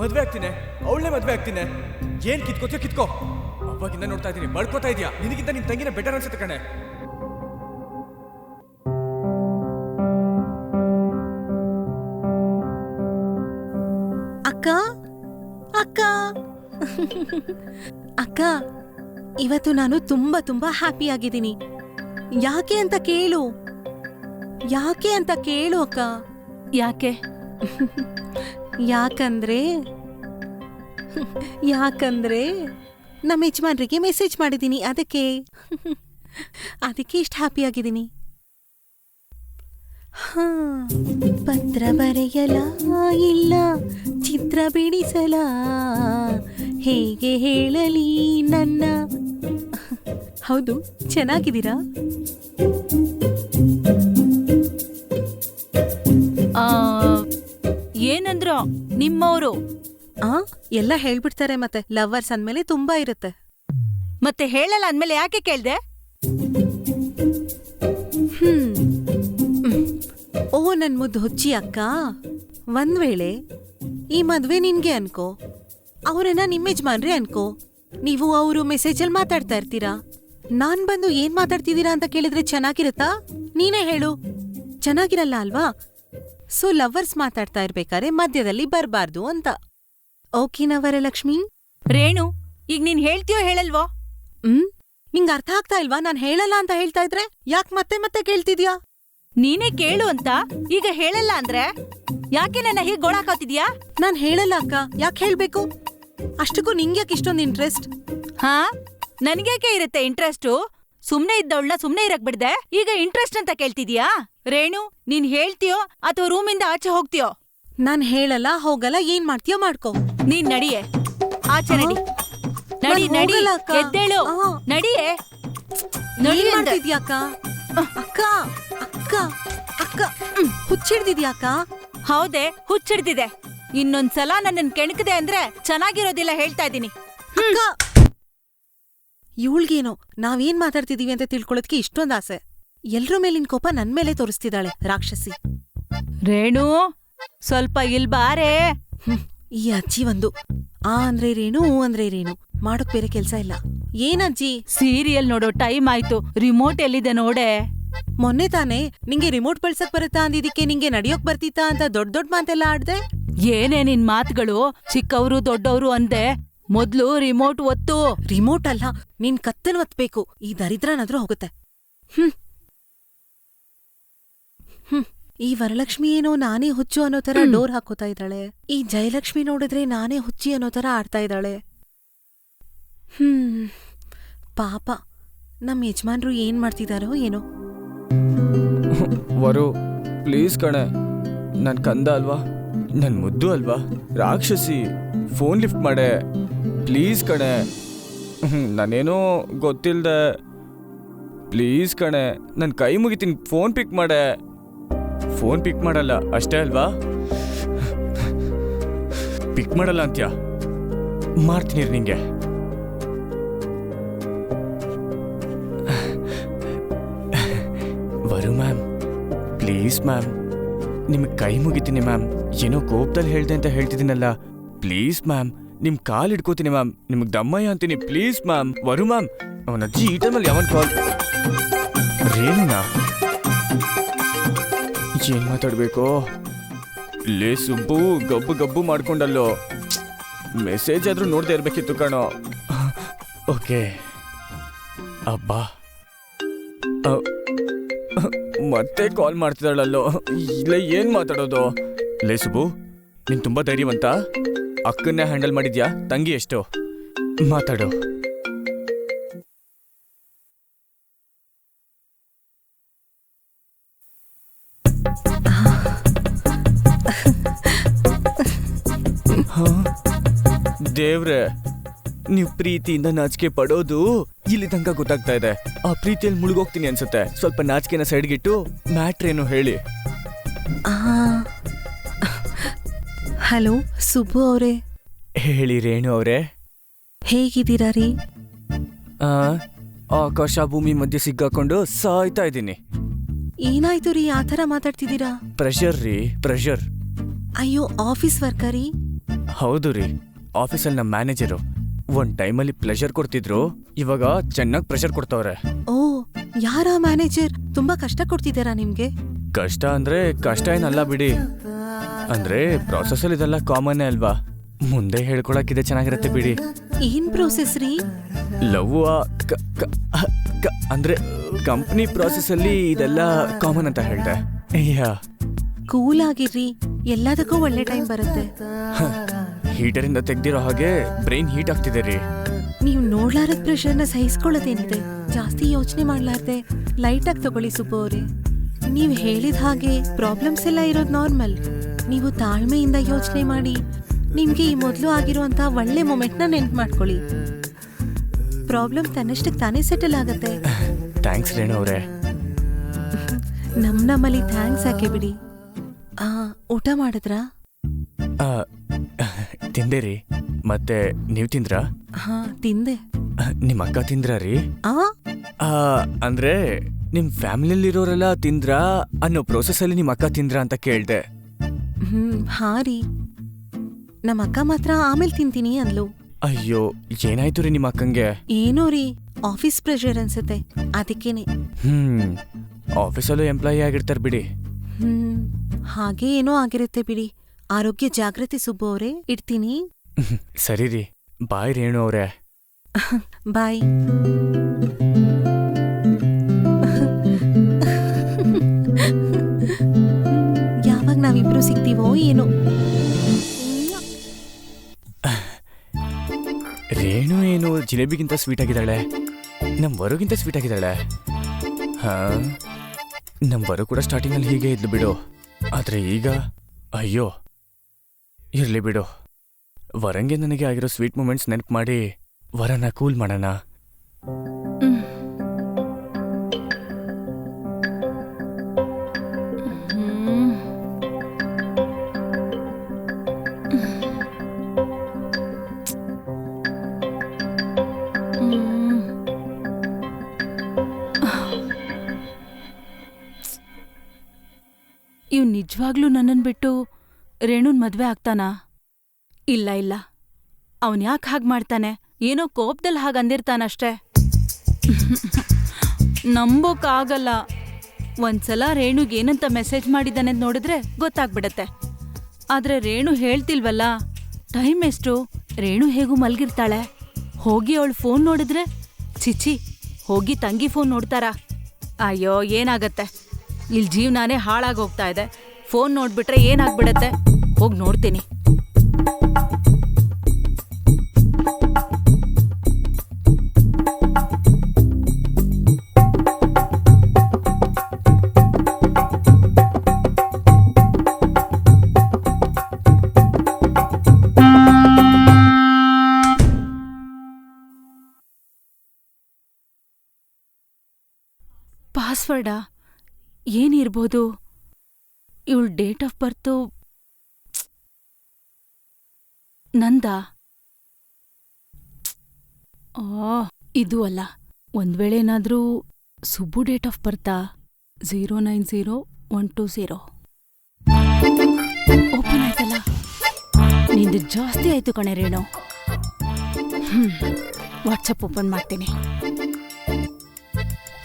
ಮದ್ವೆ ಆಗ್ತೀನಿ, ಅವಳನ್ನೇ ಮದ್ವೆ ಆಗ್ತೀನಿ. ಏನ್ ಕಿತ್ಕೋತೀಯೋ ಕಿತ್ಕೋ. ಅವಾಗಿಂದ ನೋಡ್ತಾ ಇದೀನಿ, ಬಡ್ಕೋತಾ ಇದೀಯಾ. ನಿನಗಿಂತ ನಿನ್ ತಂಗಿನ ಬೆಟರ್ ಅನ್ಸುತ್ತೆ ಕಣೆ. ಅಕ್ಕ ಅಕ್ಕ ಅಕ್ಕ, ಇವತ್ತು ನಾನು ತುಂಬಾ ತುಂಬಾ ಹ್ಯಾಪಿ ಆಗಿದ್ದೀನಿ. ಯಾಕೆ ಅಂತ ಕೇಳು, ಯಾಕೆ ಅಂತ ಕೇಳು ಅಕ್ಕ. ಯಾಕೆ? ಯಾಕಂದ್ರೆ ಯಾಕಂದ್ರೆ ನಮ್ಮ ಯಜಮಾನ್ರಿಗೆ ಮೆಸೇಜ್ ಮಾಡಿದ್ದೀನಿ, ಅದಕ್ಕೆ ಇಷ್ಟು ಹ್ಯಾಪಿ ಆಗಿದ್ದೀನಿ. ಪತ್ರ ಬರೆಯಲ ಇಲ್ಲ, ಚಿತ್ರ ಬಿಡಿಸಲ, ಹೇಗೆ ಹೇಳಲಿ ನನ್ನ. ಹೌದು, ಚೆನ್ನಾಗಿದ್ದೀರಾ? ಏನಂದ್ರು ನಿಮ್ಮವರು? ಎಲ್ಲ ಹೇಳ್ಬಿಡ್ತಾರೆ. ಮತ್ತೆ ಲವರ್ಸ್ ಅಂದ್ಮೇಲೆ ತುಂಬಾ ಇರುತ್ತೆ. ಮತ್ತೆ ಹೇಳಲ್ಲ ಅಂದ್ಮೇಲೆ ಯಾಕೆ ಕೇಳ್ದೆ? ಓ ನನ್ ಮುದ್ದು ಹುಚ್ಚಿ ಅಕ್ಕ, ಒಂದ್ ವೇಳೆ ಈ ಮದ್ವೆ ನಿನ್ಗೆ ಅನ್ಕೋ, ಅವರನ್ನ ನಿಮ್ಮ ಯಜಮಾನ್ರೆ ಅನ್ಕೋ, ನೀವು ಅವರು ಮೆಸೇಜಲ್ಲಿ ಮಾತಾಡ್ತಾ ಇರ್ತೀರಾ. ನಾನ್ ಬಂದು ಏನ್ ಮಾತಾಡ್ತಿದ್ದೀರಾ ಅಂತ ಕೇಳಿದ್ರೆ ಚೆನ್ನಾಗಿರುತ್ತಾ? ನೀನೇ ಹೇಳು, ಚೆನ್ನಾಗಿರಲ್ಲ ಅಲ್ವಾ? ಸೊ ಲವರ್ಸ್ ಮಾತಾಡ್ತಾ ಇರ್ಬೇಕಾದ್ರೆ ಮಧ್ಯದಲ್ಲಿ ಬರ್ಬಾರ್ದು ಅಂತ. ಓಕೆನಾ ವರಲಕ್ಷ್ಮಿ? ರೇಣು, ಈಗ ನೀನ್ ಹೇಳ್ತೀಯೋ ಹೇಳಲ್ವೋ? ನಿಂಗ್ ಅರ್ಥ ಆಗ್ತಾ ಇಲ್ವಾ? ನಾನ್ ಹೇಳಲ್ಲ ಅಂತ ಹೇಳ್ತಾ ಇದ್ರೆ ಯಾಕೆ ಮತ್ತೆ ಮತ್ತೆ ಕೇಳ್ತಿದ್ಯಾ? ನೀನೇ ಕೇಳು ಅಂತ ಈಗ ಹೇಳಲ್ಲ ಅಂದ್ರೆ ಯಾಕೆ ನನ್ನ ಹೀಗೆ ಗೋಳಾಕೋತಿದ್ಯಾ? ನಾನ್ ಹೇಳಲ್ಲ ಅಕ್ಕ, ಯಾಕೆ ಹೇಳ್ಬೇಕು? ಅಷ್ಟಕ್ಕೂ ನಿಂಗ್ಯಾಕೆ ಇಷ್ಟೊಂದು ಇಂಟ್ರೆಸ್ಟ್? ನನ್ಗ್ಯಾಕೆ ಇರುತ್ತೆ ಇಂಟ್ರೆಸ್ಟು? ಸುಮ್ನೆ ಇದ್ದವಳನ್ನ ಸುಮ್ನೆ ಇರಕ್ ಬಿಡ್ದೆ, ಈಗ ಇಂಟ್ರೆಸ್ಟ್ ಅಂತ ಕೇಳ್ತಿದ್ಯಾ? ರೇಣು, ನೀನ್ ಹೇಳ್ತೀಯೋ ಅಥವಾ ರೂಮಿಂದ ಆಚೆ ಹೋಗ್ತೀಯೋ? ನಾನ್ ಹೇಳಲ್ಲ, ಹೋಗಲ್ಲ, ಏನ್ ಮಾಡ್ತೀಯೋ ಮಾಡ್ಕೋ. ನೀನ್ ನಡಿಯೆ, ಆಚೆ ನಡಿ. ನಡಿ ನಡಿ, ಎದ್ದೇಳು, ನಡಿಯೇ. ಏನ್ ಮಾಡ್ತಿದ್ಯಾ ಅಕ್ಕ? ಅಕ್ಕ ಅಕ್ಕ ಅಕ್ಕ, ಹುಚ್ಚಿಡ್ದಿದ್ಯಾಕ? ಹೌದೇ, ಹುಚ್ಚಿಡ್ದಿದೆ. ಇನ್ನೊಂದ್ಸಲ ನನ್ನನ್ ಕೆಣಕದೆ ಅಂದ್ರೆ ಚೆನ್ನಾಗಿರೋದಿಲ್ಲ, ಹೇಳ್ತಾ ಇದೀನಿ. ಇವಳ್ಗೇನೋ ನಾವೇನ್ ಮಾತಾಡ್ತಿದೀವಿ ಅಂತ ತಿಳ್ಕೊಳ್ಳೋದಕ್ಕೆ ಇಷ್ಟೊಂದ್ ಆಸೆ. ಎಲ್ರ ಮೇಲಿನ ಕೋಪ ನನ್ ಮೇಲೆ ತೋರಿಸ್ತಿದ್ದಾಳೆ ರಾಕ್ಷಸಿ. ರೇಣು, ಸ್ವಲ್ಪ ಇಲ್ ಬಾರೇ. ಈ ಅಜ್ಜಿ ಒಂದು ಆ ಅಂದ್ರೆ ರೇಣು, ಅಂದ್ರೆ ರೇಣು, ಮಾಡೋಕ್ ಬೇರೆ ಕೆಲ್ಸ ಇಲ್ಲ. ಏನಜ್ಜಿ? ಸೀರಿಯಲ್ ನೋಡೋ ಟೈಮ್ ಆಯ್ತು, ರಿಮೋಟ್ ಎಲ್ಲಿದೆ ನೋಡೆ. ಮೊನ್ನೆ ತಾನೇ ನಿಂಗೆ ರಿಮೋಟ್ ಬಳಸಕ್ ಬರುತ್ತಾ ಅಂದಿದ್ದಕ್ಕೆ ನಿಂಗೆ ನಡಿಯೋಕ್ ಬರ್ತಿತ್ತಾ ಅಂತ ದೊಡ್ಡ ದೊಡ್ಡ ಮಾತೆಲ್ಲ ಆಡ್ದೆ. ಏನೇ ನಿನ್ ಮಾತುಗಳು? ಚಿಕ್ಕವ್ರು ದೊಡ್ಡವ್ರು ಅಂದೆ, ಮೊದ್ಲು ರಿಮೋಟ್ ಒತ್ತು. ರಿಮೋಟ್ ಅಲ್ಲ, ನಿನ್ ಕತ್ತನ್ ಒತ್ಬೇಕು. ಈ ದರಿದ್ರನಾದ್ರೂ ಹೋಗುತ್ತೆ. ಈ ವರಲಕ್ಷ್ಮಿ ಏನೋ ನಾನೇ ಹುಚ್ಚು ಅನ್ನೋ ತರ ಡೋರ್ ಹಾಕೋತಾ ಇದ್ದಾಳೆ. ಈ ಜಯಲಕ್ಷ್ಮಿ ನೋಡಿದ್ರೆ ನಾನೇ ಹುಚ್ಚಿ ಅನ್ನೋ ತರ ಆಡ್ತಾ ಇದ್ದಾಳೆ. ಪಾಪ, ನಮ್ ಯಜಮಾನ್ರು ಏನ್ ಮಾಡ್ತಿದಾರೋ ಏನೋ. ವರು, ಪ್ಲೀಸ್ ಕಣೆ, ನನ್ ಕಂದ ಅಲ್ವಾ, ನನ್ ಮುದ್ದು ಅಲ್ವಾ, ರಾಕ್ಷಸಿ, ಫೋನ್ ಲಿಫ್ಟ್ ಮಾಡೆ ಪ್ಲೀಸ್ ಕಣೆ. ನಾನೇನೋ ಗೊತ್ತಿಲ್ದೆ, ಪ್ಲೀಸ್ ಕಣೆ, ನನ್ ಕೈ ಮುಗಿತೀನಿ, ಫೋನ್ ಪಿಕ್ ಮಾಡೆ. ಫೋನ್ ಪಿಕ್ ಮಾಡಲ್ಲ ಅಷ್ಟೇ ಅಲ್ವಾ? ಪಿಕ್ ಮಾಡಲ್ಲ ಅಂತ್ಯಾ? ಮಾಡ್ತೀನಿ ನಿಂಗೆ. ವರು ಮ್ಯಾಮ್, ಪ್ಲೀಸ್ ಮ್ಯಾಮ್, ನಿಮಗೆ ಕೈ ಮುಗಿತೀನಿ ಮ್ಯಾಮ್. ಏನೋ ಕೋಪದಲ್ಲಿ ಹೇಳ್ದೆ ಅಂತ ಹೇಳ್ತಿದ್ದೀನಲ್ಲ, ಪ್ಲೀಸ್ ಮ್ಯಾಮ್, ನಿಮ್ ಕಾಲ್ ಹಿಡ್ಕೋತೀನಿ ಮ್ಯಾಮ್, ನಿಮಗ್ ದಮ್ಮಯ್ಯ ಅಂತೀನಿ, ಪ್ಲೀಸ್ ಮ್ಯಾಮ್. ವರು ಮ್ಯಾಮ್, ಅವನ ಅಜ್ಜಿ ಈ ಟೈಮಲ್ಲಿ ಯಾವನ್ ಕಾಲ್? ರೇನುನಾ? ಏನ್ ಮಾತಾಡ್ಬೇಕು? ಲೇ ಸುಬ್ಬು, ಗಬ್ಬು ಗಬ್ಬು ಮಾಡ್ಕೊಂಡಲ್ಲೋ. ಮೆಸೇಜ್ ಆದ್ರೂ ನೋಡ್ದೆ ಇರ್ಬೇಕಿತ್ತು ಕಣೋ. ಓಕೆ, ಅಬ್ಬಾ, ಮತ್ತೆ ಕಾಲ್ ಮಾಡ್ತಿದ್ದಾಳಲ್ಲೋ. ಇಲ್ಲ, ಏನ್ ಮಾತಾಡೋದು? ಲೇ ಸುಬ್ಬು, ನೀನ್ ತುಂಬಾ ಧೈರ್ಯವಂತ. ಅಕ್ಕನ್ನೇ ಹ್ಯಾಂಡಲ್ ಮಾಡಿದ್ಯಾ, ತಂಗಿ ಎಷ್ಟು? ಮಾತಾಡು. ದೇವ್ರೆ, ನೀವ್ ಪ್ರೀತಿಯಿಂದ ನಾಚಿಕೆ ಪಡೋದು ಇಲ್ಲಿ ತನಕ ಗೊತ್ತಾಗ್ತಾ ಇದೆ. ಆ ಪ್ರೀತಿಯಲ್ಲಿ ಮುಳುಗೋಗ್ತೀನಿ ಅನ್ಸುತ್ತೆ. ಸ್ವಲ್ಪ ನಾಚಿಕೆನ ಸೈಡ್ಗಿಟ್ಟು ಮ್ಯಾಟ್ರೇನು ಹೇಳಿ. ಹಲೋ ಸುಬ್ಬು ಅವರೇ. ಹೇಳಿ ರೇಣು ಅವರೇ. ಹೇಗಿದ್ದೀರಾ ರೀ? ಆಕಾಶ ಭೂಮಿ ಮಧ್ಯೆ ಸಿಕ್ಕಾಕೊಂಡು ಸಾಯ್ತಾ ಇದ್ದೀನಿ. ಏನಾಯ್ತು ರೀ ಆ ಥರ ಮಾತಾಡ್ತಿದ್ದೀರಾ? ಪ್ರೆಷರ್ ರೀ, ಪ್ರೆಷರ್. ಅಯ್ಯೋ, ಆಫೀಸ್ ವರ್ಕ ರೀ? ಹೌದು ರೀ, ಆಫೀಸಲ್ಲಿ ನಮ್ಮ ಮ್ಯಾನೇಜರು ಒಂದ್ ಟೈಮಲ್ಲಿ ಪ್ಲೆಷರ್ ಕೊಡ್ತಿದ್ರು, ಇವಾಗ ಚೆನ್ನಾಗಿ ಪ್ರೆಷರ್ ಕೊಡ್ತಾವ್ರೆ. ಓ, ಯಾರ ಮ್ಯಾನೇಜರ್? ತುಂಬಾ ಕಷ್ಟ ಕೊಡ್ತಿದ್ದಾರಾ ನಿಮ್ಗೆ? ಕಷ್ಟ ಅಂದ್ರೆ ಕಷ್ಟ ಏನಲ್ಲ ಬಿಡಿ, ಅಂದ್ರೆ ಪ್ರಾಸೆಸಲ್ಲಿ ಇದೆಲ್ಲ ಕಾಮನ್ನೇ ಅಲ್ವಾ, ಮುಂದೆ ಹೇಳ್ಕೊಳಕ್ಕಿದೆ ಚೆನ್ನಾಗಿರತ್ತೆ ಬಿಡಿ. ಏನ್ ಪ್ರೋಸೆಸ್ ರೀ? ಲವ್ ಅಂದ್ರೆ ಕಂಪ್ನಿ ಪ್ರಾಸೆಸಲ್ಲಿ ಇದೆಲ್ಲ ಕಾಮನ್ ಅಂತ ಹೇಳ್ದೆ. ಯಾ, ಕೂಲ್ ಆಗಿರ್ರಿ, ಎಲ್ಲದಕ್ಕೂ ಒಳ್ಳೆ ಟೈಮ್ ಬರುತ್ತೆ. ಹೀಟರಿಂದ ತೆಗ್ದಿರೋ ಹಾಗೆ ಬ್ರೈನ್ ಹೀಟ್ ಆಗ್ತಿದೆ ರೀ. ನೀವ್ ನೋಡ್ಲಾರದ ಪ್ರೆಷರ್ನ ಸಹಿಸ್ಕೊಳ್ಳೋದೇನಿದೆ, ಜಾಸ್ತಿ ಯೋಚನೆ ಮಾಡ್ಲಾರ್ದೆ ಲೈಟ್ ಆಗಿ ತಗೊಳ್ಳಿ ಸುಬ್ಬು ಅವ್ರೆ. ನೀವ್ ಹೇಳಿದ ಹಾಗೆ ಪ್ರಾಬ್ಲಮ್ಸ್ ಎಲ್ಲ ಇರೋದು ನಾರ್ಮಲ್. ನೀವು ತಾಳ್ಮೆಯಿಂದ ಯೋಚನೆ ಮಾಡಿ ನಿಮ್ಗೆ ಈ ಮೊದಲು ಆಗಿರುವಂತ ಒಳ್ಳೆ ಮೊಮೆಂಟ್ನ ನೆನ್ಪು ಮಾಡ್ಕೊಳ್ಳಿ. ಪ್ರಾಬ್ಲಮ್ ತನ್ನಷ್ಟಕ್ಕೆ ತಾನೇ ಸೆಟಲ್ ಆಗತ್ತೆ. ಥ್ಯಾಂಕ್ಸ್ ರೇಣು ಅವರೇ. ನಮ್ಮಲ್ಲಿ ಥ್ಯಾಂಕ್ಸ್ ಯಾಕೆ ಬಿಡಿ. ಊಟ ಮಾಡಿದ್ರಾ? ತಿಂದೆ ರೀ. ಮತ್ತೆ ನೀವ್ ತಿಂದ್ರಾ? ಹಾ, ತಿಂದೆ. ನಿಮ್ ಅಕ್ಕ ತಿಂದ್ರಾ ರೀ? ಆ ಅಂದ್ರೆ ನಿಮ್ ಫ್ಯಾಮಿಲಿಲಿರೋರೆಲ್ಲ ತಿಂದ್ರಾ ಅನ್ನೋ ಪ್ರೋಸೆಸ್ ಅಲ್ಲಿ ನಿಮ್ ಅಕ್ಕ ತಿಂದ್ರಾ ಅಂತ ಕೇಳ್ದೆ. ಹಾ ರೀ, ನಮ್ಮ ಅಕ್ಕ ಮಾತ್ರ ಆಮೇಲೆ ತಿಂತೀನಿ ಅಂದ್ಲು. ಅಯ್ಯೋ, ಏನಾಯ್ತು ರೀ ನಿಮ್ಮ ಅಕ್ಕಂಗೆ? ಏನೋ ರೀ, ಆಫೀಸ್ ಪ್ರೆಷರ್ ಅನ್ಸುತ್ತೆ, ಅದಕ್ಕೇನೆ. ಆಫೀಸಲ್ಲೂ ಎಂಪ್ಲಾಯಿ ಆಗಿರ್ತಾರ ಬಿಡಿ. ಹಾಗೆ ಏನೋ ಆಗಿರುತ್ತೆ ಬಿಡಿ. ಆರೋಗ್ಯ ಜಾಗೃತಿ ಸುಬ್ಬು ಅವರೇ, ಇಡ್ತೀನಿ. ಸರಿ ರೀ, ಬಾಯ್ ರೇಣು ಅವ್ರೆ. ಬಾಯ್. ಯಾವಾಗ ನಾವಿಬ್ರು ಸಿಗ್ತೀವೋ ಏನೋ. ರೇಣು ಏನು ಜಿಲೇಬಿಗಿಂತ ಸ್ವೀಟ್ ಆಗಿದ್ದಾಳೆ, ನಮ್ ವರುಗಿಂತ ಸ್ವೀಟ್ ಆಗಿದ್ದಾಳೆ. ಹಾ, ನಮ್ ವರು ಕೂಡ ಸ್ಟಾರ್ಟಿಂಗಲ್ಲಿ ಹೀಗೆ ಇದ್ಲು ಬಿಡು, ಆದ್ರೆ ಈಗ ಅಯ್ಯೋ. ಇರ್ಲಿ ಬಿಡು, ವರಂಗೆ ನನಗೆ ಆಗಿರೋ ಸ್ವೀಟ್ ಮೂಮೆಂಟ್ಸ್ ನೆನಪು ಮಾಡಿ ವರನ ಕೂಲ್ ಮಾಡೋಣ. ಇವ್ ನಿಜವಾಗ್ಲೂ ನನ್ನನ್ ಬಿಟ್ಟು ರೇಣುನ್ ಮದ್ವೆ ಆಗ್ತಾನಾ? ಇಲ್ಲ ಇಲ್ಲ, ಅವನ್ ಯಾಕೆ ಹಾಗೆ ಮಾಡ್ತಾನೆ? ಏನೋ ಕೋಪದಲ್ಲಿ ಹಾಗೆ ಅಂದಿರ್ತಾನಷ್ಟೇ. ನಂಬೋಕ್ಕಾಗಲ್ಲ. ಒಂದ್ಸಲ ರೇಣುಗ್ ಏನಂತ ಮೆಸೇಜ್ ಮಾಡಿದ್ದಾನೆ ನೋಡಿದ್ರೆ ಗೊತ್ತಾಗ್ಬಿಡತ್ತೆ. ಆದ್ರೆ ರೇಣು ಹೇಳ್ತಿಲ್ವಲ್ಲ. ಟೈಮ್ ಎಷ್ಟು? ರೇಣು ಹೇಗೂ ಮಲ್ಗಿರ್ತಾಳೆ. ಹೋಗಿ ಅವಳು ಫೋನ್ ನೋಡಿದ್ರೆ ಚಿಚಿ, ಹೋಗಿ ತಂಗಿ ಫೋನ್ ನೋಡ್ತಾರಾ? ಅಯ್ಯೋ, ಏನಾಗತ್ತೆ, ಇಲ್ಲಿ ಜೀವನಾನೇ ಹಾಳಾಗೋಗ್ತಾ ಇದೆ. ಫೋನ್ ನೋಡ್ಬಿಟ್ರೆ ಏನಾಗ್ಬಿಡತ್ತೆ? ಹೋಗಿ ನೋಡ್ತೀನಿ. ಪಾಸ್ವರ್ಡಾ? ಏನಿರ್ಬೋದು? ಇವಳ ಡೇಟ್ ಆಫ್ ಬರ್ತು ನಂದಾ? ಇದು ಅಲ್ಲ. ಒಂದ್ವೇಳೆ ಏನಾದ್ರೂ ಸುಬ್ಬು ಡೇಟ್ ಆಫ್ ಬರ್ತಾ? 090120. ಓಪನ್ ಆಯ್ತಲ್ಲ. ನಿಂದು ಜಾಸ್ತಿ ಆಯ್ತು ಕಣೆ ರೇಣು. ವಾಟ್ಸಪ್ ಓಪನ್ ಮಾಡ್ತೀನಿ.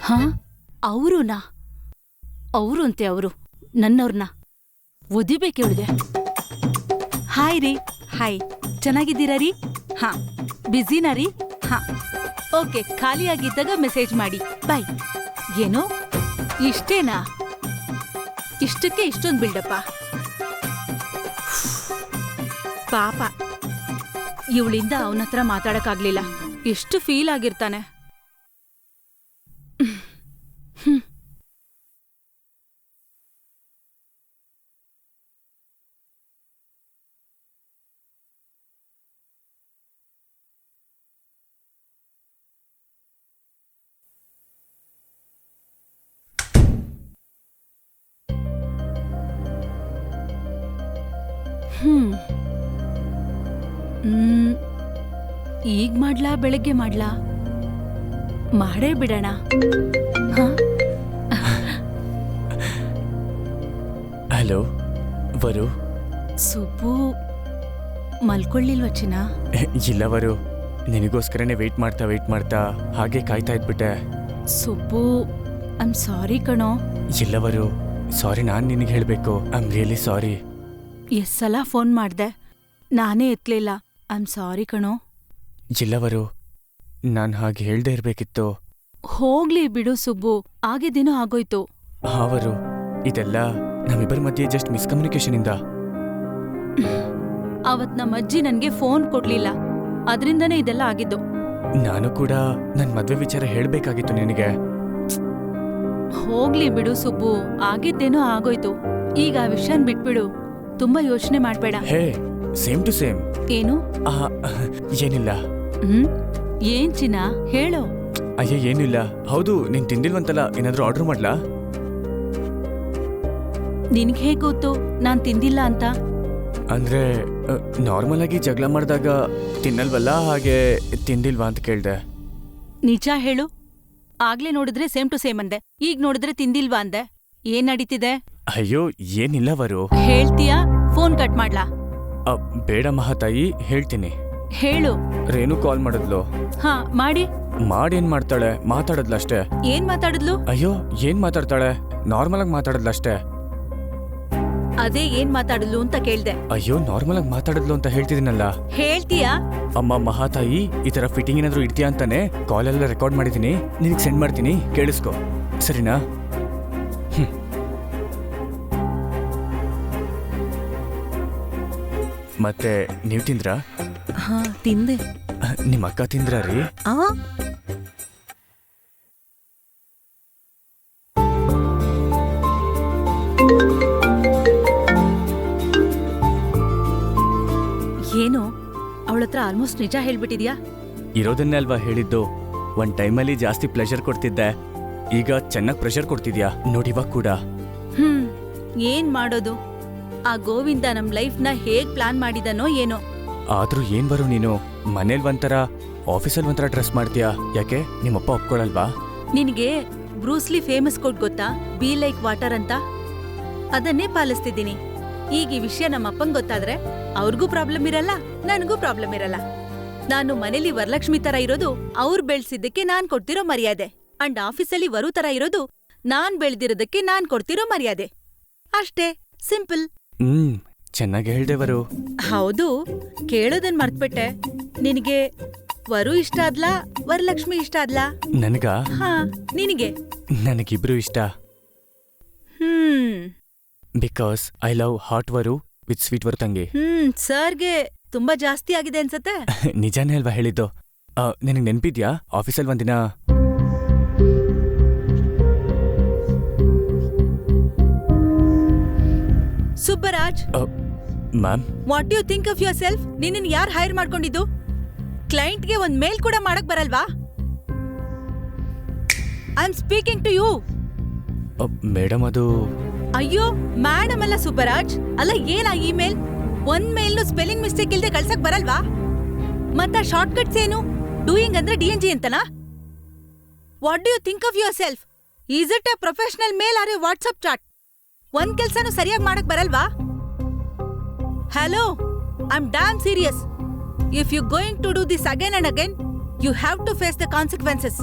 ಹಾ, ಅವರುನಾ? ಅವರು ಅಂತೆ, ಅವರು ನನ್ನವ್ರನ್ನ ಒದಿಬೇಕೇಳಿದೆ. ಹಾಯ್ ರೀ. ಹಾಯ್, ಚೆನ್ನಾಗಿದ್ದೀರಾ ರೀ? ಹಾ. ಬ್ಯುಸಿನಾ ರೀ? ಹಾ, ಓಕೆ, ಖಾಲಿಯಾಗಿದ್ದಾಗ ಮೆಸೇಜ್ ಮಾಡಿ. ಬಾಯ್. ಏನೋ ಇಷ್ಟೇನಾ? ಇಷ್ಟಕ್ಕೆ ಇಷ್ಟೊಂದು ಬಿಲ್ಡಪ್ಪ. ಪಾಪ, ಇವಳಿಂದ ಅವನತ್ರ ಮಾತಾಡಕ್ಕಾಗ್ಲಿಲ್ಲ. ಎಷ್ಟು ಫೀಲ್ ಆಗಿರ್ತಾನೆ. ಈಗ ಮಾಡ್ಲಾ ಬೆಳಗ್ಗೆ ಮಾಡ್ಲಾ? ಮಾಡೇ ಬಿಡೋಣ. ಹಲೋ ವರು. ಸುಬ್ಬು ಮಲ್ಕೊಳ್ಳಿಲ್ವ ಚಿನ್ನ? ಇಲ್ಲವರು ನಿನಗೋಸ್ಕರನೇ ವೆಯ್ಟ್ ಮಾಡ್ತಾ ಹಾಗೆ ಕಾಯ್ತಾ ಇದ್ಬಿಟ್ಟೆ. ಸುಬ್ಬು, ಐಮ್ ಸಾರಿ ಕಣೋ. ಇಲ್ಲವರು ಸಾರಿ, ನಾನು ನಿನಗೆ ಹೇಳಬೇಕು. I'm really sorry. ಎಷ್ಟ್ ಸಲ ಫೋನ್ ಮಾಡ್ದೆ, ನಾನೇ ಎತ್ಲಿಲ್ಲ. ಐಮ್ ಸಾರಿ ಕಣೋ. ಇಲ್ಲವರು ನಾನು ಹಾಗೆ ಹೇಳ್ದೇ ಇರಬೇಕಿತ್ತು. ಹೋಗ್ಲಿ ಬಿಡು ಸುಬ್ಬು, ಆಗಿದ್ದೇನೋ ಆಗೋಯ್ತು. ಅವರು ಇದೆಲ್ಲ ನಮ್ಮಿಬ್ಬರ ಮಧ್ಯೆ ಜಸ್ಟ್ ಮಿಸ್ಕಮ್ಯುನಿಕೇಶನ್ ಇಂದ. ಅವತ್ ನಮ್ಮ ಅಜ್ಜಿ ನನ್ಗೆ ಫೋನ್ ಕೊಡ್ಲಿಲ್ಲ, ಅದ್ರಿಂದನೇ ಇದೆಲ್ಲ ಆಗಿದ್ದು. ನಾನು ಕೂಡ ನನ್ ಮದ್ವೆ ವಿಚಾರ ಹೇಳ್ಬೇಕಾಗಿತ್ತು ನಿನಗೆ. ಹೋಗ್ಲಿ ಬಿಡು ಸುಬ್ಬು, ಆಗಿದ್ದೇನೋ ಆಗೋಯ್ತು. ಈಗ ಆ ವಿಷಯನ್ ಬಿಟ್ಬಿಡು, ತುಂಬಾ ಯೋಚನೆ ಮಾಡ್ಬೇಡ. ಹೇ, ಸೇಮ್ ಟು ಸೇಮ್. ಏನು? ಏನಿಲ್ಲ. ಏನ್ ಚಿನ್ನ, ಹೇಳೋ. ಅಯ್ಯ ಏನಿಲ್ಲ. ಹೌದು, ನೀನ್ ತಿಂದಿಲ್ವಂತಲ್ಲ, ಏನಾದ್ರೂ ಆರ್ಡರ್ ಮಾಡ್ಲಾ? ನಿನ್ಗೆ ಹೇಗ್ ಗೊತ್ತು ನಾನ್ ತಿಂದಿಲ್ಲ ಅಂತ? ಅಂದ್ರೆ ನಾರ್ಮಲ್ ಆಗಿ ಜಗಳ ಮಾಡಿದಾಗ ತಿನ್ನಲ್ವಲ್ಲ, ಹಾಗೆ ತಿಂದಿಲ್ವಾ ಅಂತ ಕೇಳ್ದೆ. ನಿಜ ಹೇಳು. ಆಗ್ಲೇ ನೋಡಿದ್ರೆ ಸೇಮ್ ಟು ಸೇಮ್ ಅಂದೆ, ಈಗ ನೋಡಿದ್ರೆ ತಿಂದಿಲ್ವಾ ಅಂದೆ. ಏನ್ ನಡೀತಿದೆ? ಅಯ್ಯೋ ಏನಿಲ್ಲವರು. ಹೇಳ್ತೀಯಾ ಫೋನ್ ಕಟ್ ಮಾಡ್ಲಾ? ಬೇಡ ಮಹಾತಾಯಿ, ಹೇಳ್ತೀನಿ. ಹೇಳು. ರೇಣು ಕಾಲ್ ಮಾಡಿದ್ಲು. ಹಾ, ಮಾಡಿ. ಮಾಡೇನ್ ಮಾಡ್ತಾಳೆ, ಮಾತಾಡದ್ಲಷ್ಟೇ. ಏನ್ ಮಾತಾಡಿದ್ಲು? ಅಯ್ಯೋ ಏನ್ ಮಾತಾಡ್ತಾಳೆ, ನಾರ್ಮಲ್ ಆಗಿ ಮಾತಾಡದ್ಲಷ್ಟೇ. ಅದೇ ಏನ್ ಮಾತಾಡಿದ್ಲು ಅಂತ ಕೇಳ್ದೆ. ಅಯ್ಯೋ ನಾರ್ಮಲ್ ಆಗಿ ಮಾತಾಡಿದ್ಲು ಅಂತ ಹೇಳ್ತಿದ್ದೀನಲ್ಲ. ಹೇಳ್ತೀಯಾ? ಅಮ್ಮ ಮಹಾತಾಯಿ, ಈ ತರ ಫಿಟ್ಟಿಂಗ್ ಏನಾದ್ರು ಇಡ್ತೀಯಾ ಅಂತಾನೆ ಕಾಲೆಲ್ಲ ರೆಕಾರ್ಡ್ ಮಾಡಿದೀನಿ, ನಿನಗೆ ಸೆಂಡ್ ಮಾಡ್ತೀನಿ, ಕೇಳಿಸ್ಕೊ, ಸರಿನಾ? ಮತ್ತೆ ನೀವ್ ತಿಂದ್ರಾ? ಹಾ, ತಿಂದೆ. ನಿಮ್ಮ ಅಕ್ಕ ತಿಂದ್ರಾ ರೀ? ಆ ಏನು, ಅವಳತ್ರ ಆಲ್ಮೋಸ್ಟ್ ನಿಜ ಹೇಳ್ಬಿಟ್ಟಿದ್ಯಾ? ಇರೋದನ್ನೇ ಅಲ್ವಾ ಹೇಳಿದ್ದು. ಒಂದ್ ಟೈಮಲ್ಲಿ ಜಾಸ್ತಿ ಪ್ಲೆಷರ್ ಕೊಡ್ತಿದ್ದೆ, ಈಗ ಚೆನ್ನಾಗ್ ಪ್ರೆಷರ್ ಕೊಡ್ತಿದ್ಯಾ ನೋಡಿವಾಗ ಕೂಡ. ಏನ್ ಮಾಡೋದು, ಆ ಗೋವಿಂದ ನಮ್ ಲೈಫ್ನ ಹೇಗ್ ಪ್ಲಾನ್ ಮಾಡಿದನೋ ಏನೋ. ಆದ್ರೂ ಏನ್ ಬರೋ ನೀನು, ಮನೇಲಿ ಒಂಥರ ಆಫೀಸಲ್ಲಿ ಒಂಥರ ಡ್ರೆಸ್ ಮಾಡ್ತೀಯಾ, ಯಾಕೆ ನಿಮ್ಮಪ್ಪ ಒಪ್ಕೊಳಲ್ವಾ? ನಿನಗೆ ಬ್ರೂಸ್ಲಿ ಫೇಮಸ್ ಕೋಟ್ ಗೊತ್ತಾ, ಬಿ ಲೈಕ್ ವಾಟರ್ ಅಂತ? ಅದನ್ನೇ ಪಾಲಿಸ್ತಿದ್ದೀನಿ. ಈಗ ಈ ವಿಷಯ ನಮ್ಮಪ್ಪಂಗ್ ಗೊತ್ತಾದ್ರೆ ಅವ್ರಿಗೂ ಪ್ರಾಬ್ಲಮ್ ಇರಲ್ಲ, ನನಗೂ ಪ್ರಾಬ್ಲಮ್ ಇರಲ್ಲ. ನಾನು ಮನೇಲಿ ವರಲಕ್ಷ್ಮಿ ತರ ಇರೋದು ಅವ್ರು ಬೆಳ್ಸಿದ್ದಕ್ಕೆ ನಾನ್ ಕೊಡ್ತಿರೋ ಮರ್ಯಾದೆ, ಅಂಡ್ ಆಫೀಸಲ್ಲಿ ವರು ತರ ಇರೋದು ನಾನ್ ಬೆಳ್ದಿರೋದಕ್ಕೆ ನಾನ್ ಕೊಡ್ತಿರೋ ಮರ್ಯಾದೆ. ಅಷ್ಟೇ, ಸಿಂಪಲ್. ಚೆನ್ನಾಗಿ ಹೇಳ್ದೇವರು. ಹೌದು, ಕೇಳೋದನ್ ಮರ್ತ್ಬಿಟ್ಟೆ. ನಿನಗೆ ವರು ಇಷ್ಟ ಆದ್ಲಾ, ವರಲಕ್ಷ್ಮಿ ಇಷ್ಟ ಆದ್ಲಾ? ನನಗ? ಹಾ, ನಿನಗೆ? ನನಗಿಬ್ರು ಇಷ್ಟ. ಬಿಕಾಸ್ ಐ ಲವ್ ಹಾಟ್ ವರು ವಿತ್ ಸ್ವೀಟ್ ವರು ತಂಗಿ. ಸರ್ಗೆ ತುಂಬಾ ಜಾಸ್ತಿ ಆಗಿದೆ ಅನ್ಸತ್ತೆ. ನಿಜಾನೇ ಅಲ್ವಾ ಹೇಳಿದ್ದು. ನಿನಗೆ ನೆನ್ಪಿದ್ಯಾ, ಆಫೀಸಲ್ಲಿ ಒಂದಿನ Subbaraj, ma'am, what you think of yourself? ನಿನ್ನ ಯಾರು ಹೈರ್ ಮಾಡ್ಕೊಂಡಿದ್ದು? ಕ್ಲೈಂಟ್ಗೆ ಒಂದ್ ಮೇಲ್ ಕೂಡ ಮಾಡಕ್ ಬರಲ್ವಾ? I am speaking to you. Madam ಅದು. ಅಯ್ಯೋ ಮೇಡಮ್ ಅಲ್ಲ ಸುಬ್ಬರಾಜ್, ಅಲ್ಲ ಏನಾ ಇಮೇಲ್? ಒಂದ್ ಮೇಲ್ನು ಸ್ಪೆಲ್ಲಿಂಗ್ ಮಿಸ್ಟೇಕ್ ಇಲ್ದೆ ಕಳ್ಸಕ್ ಬರಲ್ವಾ? ಮತ್ತ ಶಾರ್ಟ್ ಕಟ್ಸ್ ಏನು? ಡೂಯಿಂಗ್ ಅಂದ್ರೆ DNG ಅಂತನಾ? What do you think of yourself? Is it a professional mail or a WhatsApp chat? ಒಂದ್ ಕೆಲ್ಸನೂ ಸರಿಯಾಗಿ ಮಾಡಕ್ ಬರಲ್ವಾ? Hello, I am damn serious. If you going to do this again and again, you have to face the consequences.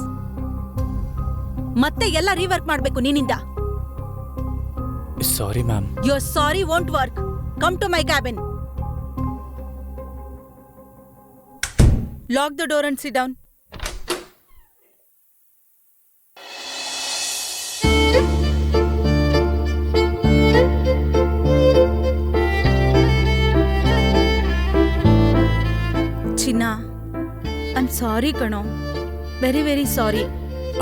ಮತ್ತೆ ಎಲ್ಲ rework ಮಾಡ್ಬೇಕು ನಿನ್ನಿಂದ. Sorry ma'am. Your sorry won't work. Come to my cabin. Lock the door and sit down. Chinna, I'm sorry ಕಣೋ. Very very sorry.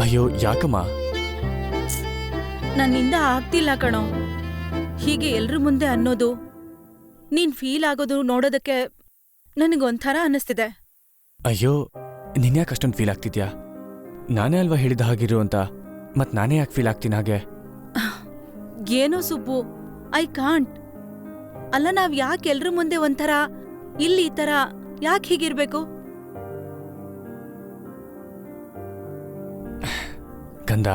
ಅಯ್ಯೋ ಯಾಕಮ್ಮ? ನನ್ನಿಂದ ಆಗ್ತಿಲ್ಲ ಕಣೋ. ಹೀಗೆ ಎಲ್ರ ಮುಂದೆ ಅನ್ನೋದು, ನೀನ್ ಫೀಲ್ ಆಗೋದು ನೋಡೋದಕ್ಕೆ ನನಗೊಂಥರ ಅನ್ನಿಸ್ತಿದೆ. ಅಯ್ಯೋ, ನೀನ್ಯಾಕೆ ಅಷ್ಟೊಂದು ಫೀಲ್ ಆಗ್ತಿದ್ಯಾ? ನಾನೇ ಅಲ್ವಾ ಹೇಳಿದ ಹಾಗಿರು ಅಂತ, ಮತ್ ನಾನೇ ಯಾಕೆ ಫೀಲ್ ಆಗ್ತೀನಿ ಹಾಗೆ? ಏನೋ ಸುಬ್ಬು, ಐ ಕಾಂಟ್. ಅಲ್ಲ, ನಾವ್ ಯಾಕೆ ಎಲ್ರ ಮುಂದೆ ಒಂಥರ, ಇಲ್ಲಿ ಈ ತರ ಯಾಕೆ ಹೀಗಿರ್ಬೇಕು? ಕಂದ,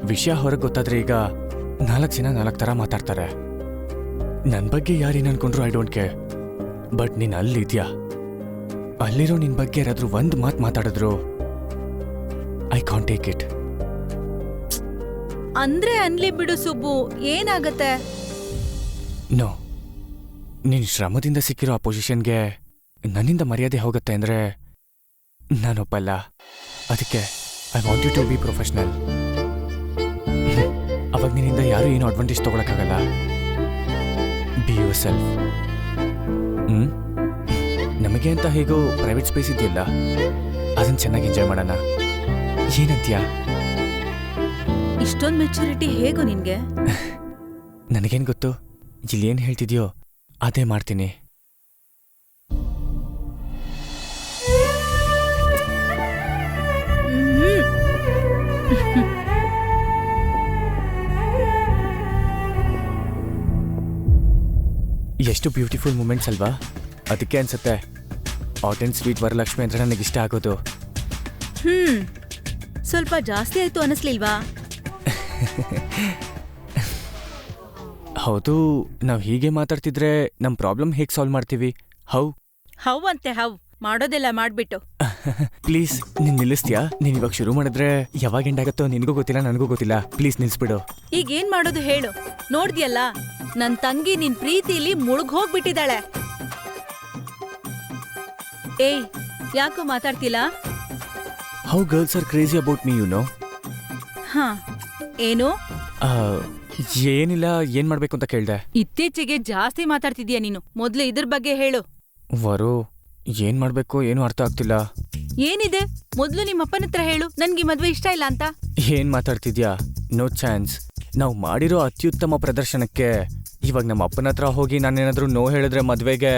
ವಿಷಯ ಹೊರಗೆ ಗೊತ್ತಾದ್ರೆ ಈಗ 4 ಜನ 4 ಥರ ಮಾತಾಡ್ತಾರೆ. ನನ್ನ ಬಗ್ಗೆ ಯಾರೇನು ಅನ್ಕೊಂಡ್ರು ಐ ಡೋಂಟ್ ಕೇರ್. ಬಟ್ ನೀನ್ ಅಲ್ಲಿದ್ಯಾ. ಅಲ್ಲಿರೋ ನಿನ್ ಬಗ್ಗೆ ಯಾರಾದ್ರೂ ಒಂದು ಮಾತು ಮಾತಾಡಿದ್ರು ಐ ಕಾಂಟ್ ಟೇಕ್ ಇಟ್. ಅಂದ್ರೆ ಅನ್ಲಿ ಬಿಡು ಸುಬ್ಬು, ಏನಾಗತ್ತೆ? ನೋ, ನಿನ್ ಶ್ರಮದಿಂದ ಸಿಕ್ಕಿರೋ ಆ ಪೊಸಿಷನ್ಗೆ ನನ್ನಿಂದ ಮರ್ಯಾದೆ ಹೋಗುತ್ತೆ ಅಂದ್ರೆ ನಾನೊಪ್ಪಲ್ಲ. ಅದಕ್ಕೆ I want you to be professional. ಅವಾಗ ನಿನ್ನಿಂದ ಯಾರು ಏನು ಅಡ್ವಾಂಟೇಜ್ ತಗೊಳಕ್ಕಾಗಲ್ಲ. Be yourself. ನಮಗೆ ಅಂತ ಹೇಗೋ ಪ್ರೈವೇಟ್ ಸ್ಪೇಸ್ ಇದೆಯಲ್ಲ, ಅದನ್ನ ಚೆನ್ನಾಗಿ ಎಂಜಾಯ್ ಮಾಡೋಣ. ಏನಂತ್ಯಾ? ಇಷ್ಟೊಂದು ಮೆಚುರಿಟಿ ಹೇಗೋ ನಿನ್ಗೆ? ನನಗೇನು ಗೊತ್ತು, ಇಲ್ಲಿ ಏನು ಹೇಳ್ತಿದ್ಯೋ ಅದೇ ಮಾಡ್ತೀನಿ. ಎಷ್ಟು ಬ್ಯೂಟಿಫುಲ್ ಮೂಮೆಂಟ್ಸ್ ಅಲ್ವಾ? ಅದಕ್ಕೆ ಅನ್ಸುತ್ತೆ ಹಾಟ್ ಆ್ಯಂಡ್ ಸ್ವೀಟ್ ವರಲಕ್ಷ್ಮಿ ಅಂದ್ರೆ ನನಗಿಷ್ಟ ಆಗೋದು. ಸ್ವಲ್ಪ ಜಾಸ್ತಿ ಆಯ್ತು ಅನಿಸ್ಲಿಲ್ವಾ? ಹೌದು, ನಾವು ಹೀಗೆ ಮಾತಾಡ್ತಿದ್ರೆ ನಮ್ಮ ಪ್ರಾಬ್ಲಮ್ ಹೇಗೆ ಸಾಲ್ವ್ ಮಾಡ್ತೀವಿ? ಹೌ ಅಂತೆ ಹೌ ಮಾಡೋದೆಲ್ಲ ಮಾಡ್ಬಿಟ್ಟು. ಪ್ಲೀಸ್ ನೀನ್ ನಿಲ್ಲಿಸ್ತೀಯಾ? ನೀನ್ ಇವಾಗ ಶುರು ಮಾಡಿದ್ರೆ ಯಾವಾಗ ಎಂಡ್ ಆಗತ್ತೋ ನಿನಗೂ ಗೊತ್ತಿಲ್ಲ, ನನಗೂ ಗೊತ್ತಿಲ್ಲ. ಪ್ಲೀಸ್ ನಿಲ್ಸ್ಬಿಡು. ಈಗ ಏನ್ ಮಾಡೋದು ಹೇಳು? ನೋಡ್ದ್ಯಲ್ಲ, ನನ್ ತಂಗಿ ನಿನ್ ಪ್ರೀತಿಲಿ ಮುಳುಗ್ ಹೋಗ್ಬಿಟ್ಟಿದ್ದಾಳೆ. ಏಯ್, ಯಾಕೋ ಮಾತಾಡ್ತಿಲ್ಲ? How girls are crazy about me, you know. ಹಾ, ಏನು? ಏನಿಲ್ಲ, ಏನ್ ಮಾಡ್ಬೇಕು ಅಂತ ಕೇಳ್ದೆ. ಇತ್ತೀಚೆಗೆ ಜಾಸ್ತಿ ಮಾತಾಡ್ತಿದ್ಯಾ ನೀನು. ಮೊದ್ಲು ಇದ್ರ ಬಗ್ಗೆ ಹೇಳು. ವರು, ಏನ್ ಮಾಡ್ಬೇಕು ಏನು ಅರ್ಥ ಆಗ್ತಿಲ್ಲ. ಏನಿದೆ? ಮೊದ್ಲು ನಿಮ್ಮಪ್ಪನ ಹತ್ರ ಹೇಳು, ನನ್ಗೆ ಮದ್ವೆ ಇಷ್ಟ ಇಲ್ಲ ಅಂತ. ಏನ್ ಮಾತಾಡ್ತಿದ್ಯಾ? No chance. ನಾವು ಮಾಡಿರೋ ಅತ್ಯುತ್ತಮ ಪ್ರದರ್ಶನಕ್ಕೆ ಇವಾಗ ನಮ್ಮ ಅಪ್ಪನ ಹತ್ರ ಹೋಗಿ ನಾನೇನಾದ್ರೂ ನೋ ಹೇಳಿದ್ರೆ ಮದ್ವೆಗೆ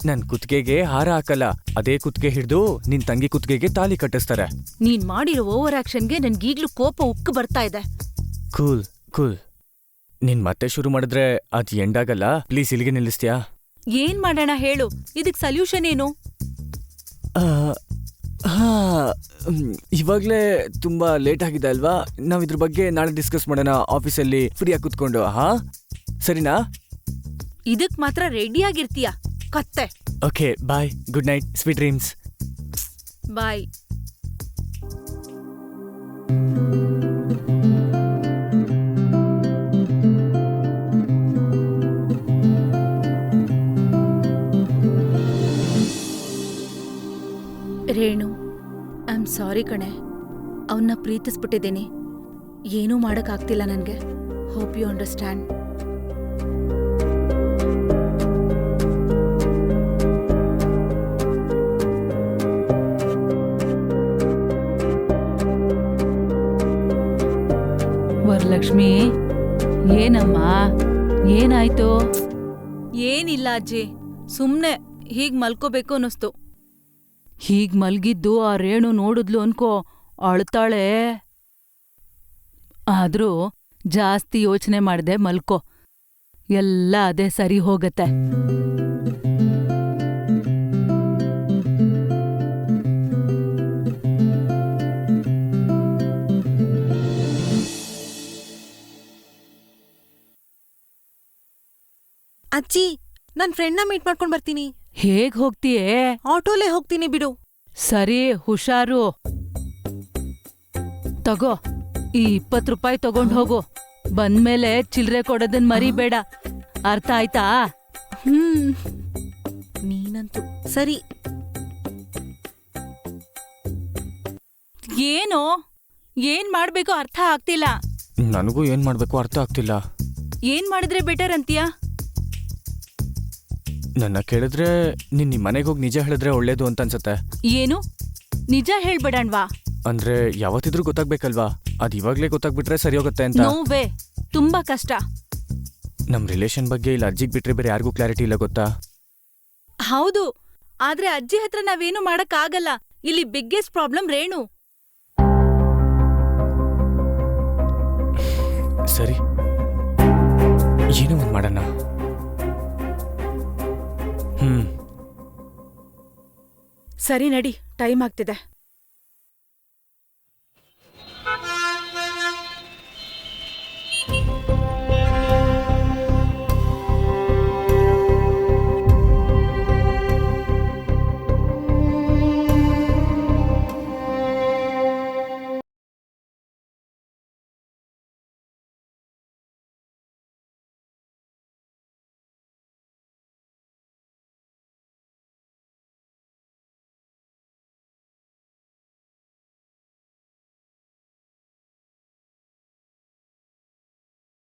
ನನ್ ಕುತ್ತಿಗೆಗೆ ಹಾರ ಹಾಕಲ್ಲ, ಅದೇ ಕುತ್ತಿಗೆ ಹಿಡ್ದು ನಿನ್ ತಂಗಿ ಕುತ್ತಿಗೆಗೆ ತಾಲಿ ಕಟ್ಟಿಸ್ತಾರೆ. ನೀನ್ ಮಾಡಿರೋ ಓವರ್ ಆಕ್ಷನ್ಗೆ ನನ್ಗೀಗ್ಲೂ ಕೋಪ ಉಕ್ಕು ಬರ್ತಾ ಇದೆ. Cool cool. ನೀನ್ ಮತ್ತೆ ಶುರು ಮಾಡಿದ್ರೆ ಅದ್ ಎಂಡ್ ಆಗಲ್ಲ. ಪ್ಲೀಸ್ ಇಲ್ಲಿಗೆ ನಿಲ್ಲಿಸ್ತೀಯಾ? ಏನ್ ಮಾಡೋಣ ಹೇಳು, ಇದಕ್ ಸೊಲ್ಯೂಷನ್ ಏನು? ಹಾ, ಇವಾಗ್ಲೇ ತುಂಬಾ ಲೇಟ್ ಆಗಿದೆ ಅಲ್ವಾ? ನಾವ್ ಇದ್ರ ಬಗ್ಗೆ ನಾಳೆ ಡಿಸ್ಕಸ್ ಮಾಡೋಣ ಆಫೀಸಲ್ಲಿ ಫ್ರೀಯಾಗಿ ಕೂತ್ಕೊಂಡು. ಹಾ, ಸರಿನಾ? ಇದಕ್ ಮಾತ್ರ ರೆಡಿಯಾಗಿರ್ತೀಯ ಕತ್ತೆ. Okay, bye, good night, sweet dreams. Bye. Renu, I am sorry ಕಣೆ. ಅವನ್ನ ಪ್ರೀತಿಸ್ಬಿಟ್ಟಿದ್ದೀನಿ. ಏನೂ ಮಾಡಕ್ಕಾಗ್ತಿಲ್ಲ ನನಗೆ. Hope you understand. ವರಲಕ್ಷ್ಮಿ, ಏನಮ್ಮ, ಏನಾಯ್ತು? ಏನಿಲ್ಲ ಅಜ್ಜಿ, ಸುಮ್ನೆ ಹೀಗ್ ಮಲ್ಕೋಬೇಕು ಅನ್ನಿಸ್ತು. ಹೀಗ್ ಮಲ್ಗಿದ್ದು ಆ ರೇಣು ನೋಡಿದ್ಲು ಅನ್ಕೋ, ಅಳ್ತಾಳೆ. ಆದ್ರೂ ಜಾಸ್ತಿ ಯೋಚನೆ ಮಾಡ್ದೆ ಮಲ್ಕೋ, ಎಲ್ಲ ಅದೇ ಸರಿ ಹೋಗತ್ತೆ. ಅಜ್ಜಿ, ನನ್ ಫ್ರೆಂಡ್ನ ಮೀಟ್ ಮಾಡ್ಕೊಂಡ್ ಬರ್ತೀನಿ. ಹೇಗ್ ಹೋಗ್ತೀಯೇ? ಆಟೋಲೇ ಹೋಗ್ತೀನಿ ಬಿಡು. ಸರಿ, ಹುಷಾರು. ತಗೋ, ಈ 20 ರೂಪಾಯಿ ತಗೊಂಡ್ ಹೋಗು. ಬಂದ್ಮೇಲೆ ಚಿಲ್ರೆ ಕೊಡೋದನ್ ಮರಿಬೇಡ, ಅರ್ಥ ಆಯ್ತಾ? ನೀನಂತೂ ಸರಿ. ಏನೋ, ಏನ್ ಮಾಡ್ಬೇಕು ಅರ್ಥ ಆಗ್ತಿಲ್ಲ. ನನಗೂ ಏನ್ ಮಾಡ್ಬೇಕು ಅರ್ಥ ಆಗ್ತಿಲ್ಲ. ಏನ್ ಮಾಡಿದ್ರೆ ಬೆಟರ್ ಅಂತೀಯಾ? ನನ್ನ ಕೇಳಿದ್ರೆ ನಿಮ್ ಮನೆಗೆ ಹೋಗಿ ನಿಜ ಹೇಳಿದ್ರೆ ಒಳ್ಳೇದು ಅಂತ ಅನ್ಸುತ್ತೆ. ಏನು? ನಿಜ ಹೇಳ್ಬೇಡಣ್ವಾ? ಅಂದ್ರೆ ಯಾವತ್ತಿದ್ರೂ ಗೊತ್ತಾಗ್ಬೇಕಲ್ವಾ? ಅದ್ ಇವಾಗ್ಲೇ ಗೊತ್ತಾಗ್ಬಿಟ್ರೆ ಸರಿ ಹೋಗುತ್ತೆ ಅಂತ. ನೋವೇ, ತುಂಬಾ ಕಷ್ಟ. ನಮ್ ರಿಲೇಷನ್ ಬಗ್ಗೆ ಇಲ್ಲ ಅಜ್ಜಿಗ್ ಬಿಟ್ರೆ ಬೇರೆ ಯಾರಿಗೂ ಕ್ಲಾರಿಟಿ ಇಲ್ಲ, ಗೊತ್ತಾ? ಹೌದು, ಆದ್ರೆ ಅಜ್ಜಿ ಹತ್ರ ನಾವೇನು ಮಾಡಕ್ ಆಗಲ್ಲ. ಇಲ್ಲಿ ಬಿಗ್ಗೆಸ್ಟ್ ಪ್ರಾಬ್ಲಮ್ ರೇಣು. ಸರಿ, ಏನೋ ಒಂದ್ ಮಾಡೋಣ. ಸರಿ ನಡಿ, ಟೈಮ್ ಆಗ್ತಿದೆ.